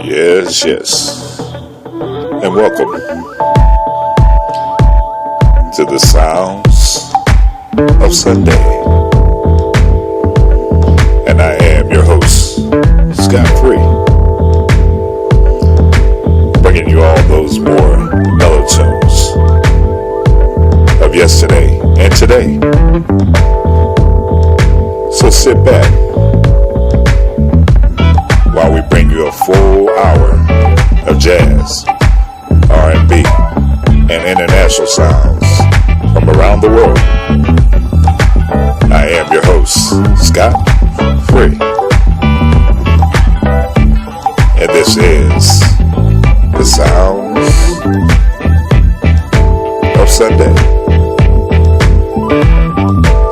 Yes, yes. And welcome to the sounds of Sunday. And I am your host, Scott Free, bringing you all those more mellow tunes of yesterday and today. So sit back while we bring you a full hour of jazz, R&B, and international sounds from around the world. I am your host, Scott Free, and this is the sounds of Sunday.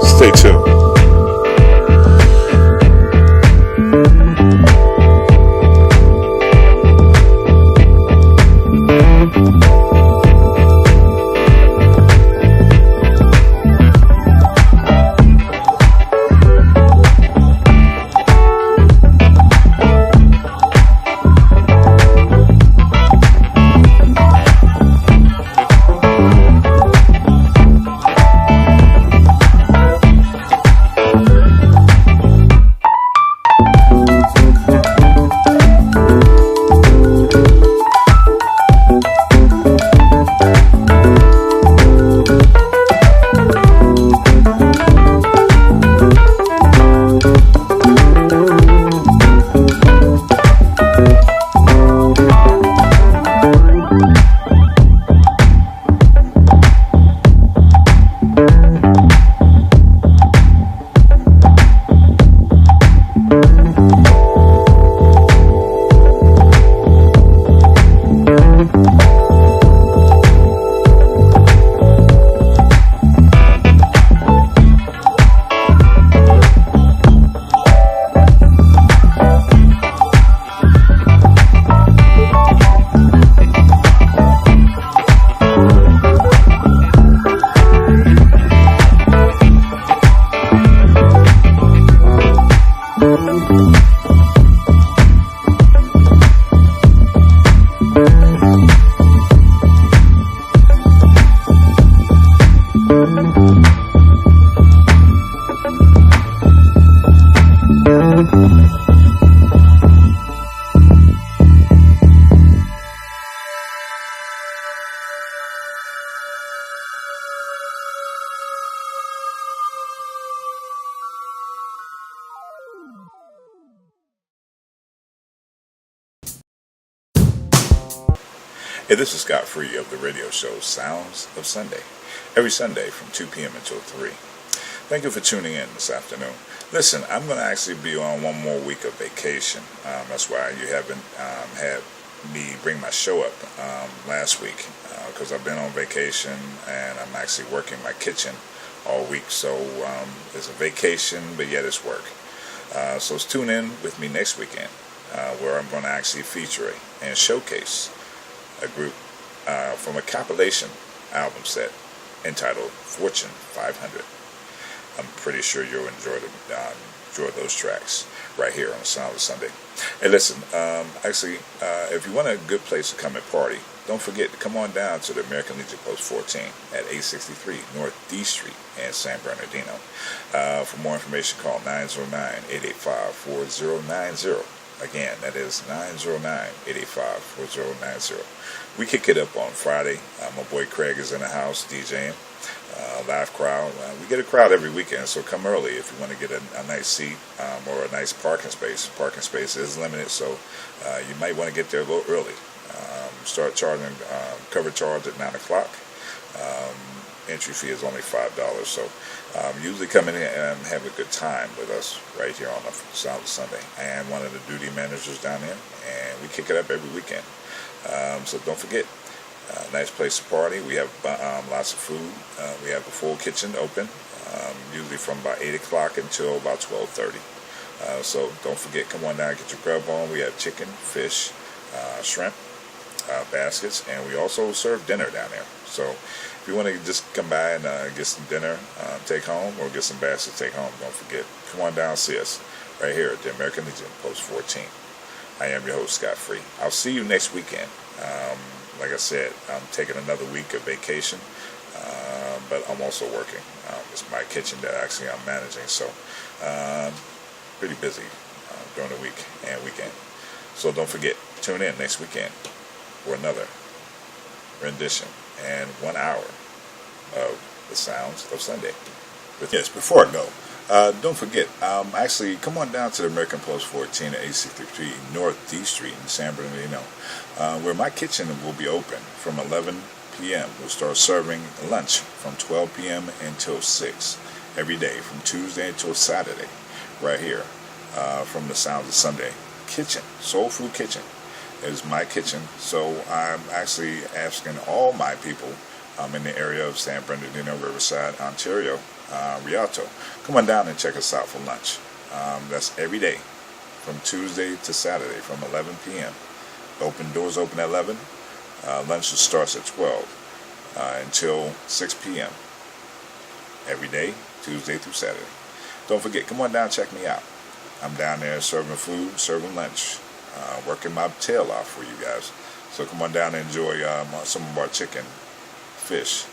Stay tuned. Hey, this is Scott Free of the radio show Sounds of Sunday, every Sunday from 2 p.m. until 3. Thank you for tuning in this afternoon. Listen, I'm going to actually be on one more week of vacation. That's why you haven't had me bring my show up last week, because I've been on vacation and I'm actually working my kitchen all week. So it's a vacation, but yet it's work. So tune in with me next weekend, where I'm going to actually feature and showcase a group from a compilation album set entitled Fortune 500. I'm pretty sure you'll enjoy those tracks right here on the Sound of Sunday. Hey, listen, if you want a good place to come and party, don't forget to come on down to the American Legion Post 14 at 863 North D Street in San Bernardino. For more information, call 909-885-4090. Again, that is 909-885-4090. We kick it up on Friday. My boy Craig is in the house DJing. Live crowd. We get a crowd every weekend, so come early if you want to get a nice seat or a nice parking space. Parking space is limited, so you might want to get there a little early. Start charging cover charge at 9 o'clock. Entry fee is only $5, so usually come in and have a good time with us right here on the Sound of Sunday. I am one of the duty managers down there, and we kick it up every weekend. So don't forget, nice place to party. We have lots of food. We have a full kitchen open, usually from about 8 o'clock until about 12:30. So don't forget, come on down, get your grub on. We have chicken, fish, shrimp, baskets, and we also serve dinner down there. So if you want to just come by and get some dinner, take home, or get some baskets, take home, don't forget, come on down, see us. right here at the American Legion, Post 14. I am your host, Scott Free. I'll see you next weekend. Like I said, I'm taking another week of vacation, but I'm also working. It's my kitchen that actually I'm managing, so pretty busy during the week and weekend. So don't forget, tune in next weekend for another rendition and 1 hour of the Sounds of Sunday. Yes, before I go, don't forget, actually come on down to the American Post 14 at 863 North D Street in San Bernardino, where my kitchen will be open from 11 p.m. We'll start serving lunch from 12 p.m. until 6 every day, from Tuesday until Saturday, right here from the Sounds of Sunday kitchen. Soul Food Kitchen is my kitchen, so I'm actually asking all my people in the area of San Bernardino, Riverside, Ontario, Rialto, come on down and check us out for lunch. That's every day from Tuesday to Saturday from 11 p.m. Doors open at 11. Lunch starts at 12 until 6 p.m. every day, Tuesday through Saturday. Don't forget, come on down and check me out. I'm down there serving food, serving lunch, working my tail off for you guys. So come on down and enjoy some of our chicken, fish,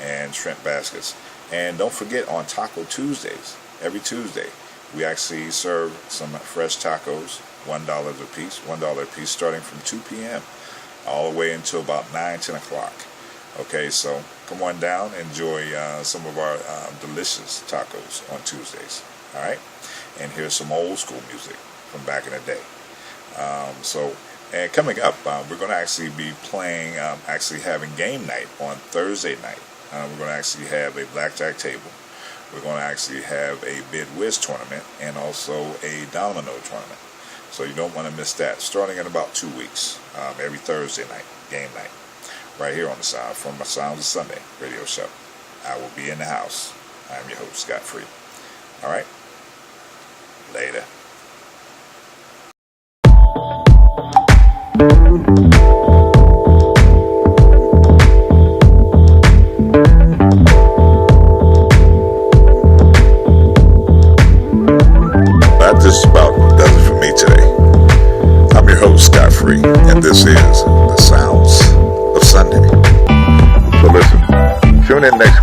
and shrimp baskets. And don't forget, on Taco Tuesdays, every Tuesday, we actually serve some fresh tacos, $1 a piece, starting from 2 p.m. all the way until about 10 o'clock. Okay, so come on down, enjoy some of our delicious tacos on Tuesdays. All right, and here's some old school music from back in the day. And coming up, we're going to actually be playing, actually having game night on Thursday night. We're going to actually have a blackjack table. We're going to actually have a bid whiz tournament and also a domino tournament. So you don't want to miss that. Starting in about 2 weeks, every Thursday night, game night, right here on the Sound from my Sounds of Sunday radio show. I will be in the house. I'm your host, Scott Free. All right. Later. That just about does it for me today. I'm your host, Scott Free, and this is the Sounds of Sunday. So listen, tune in next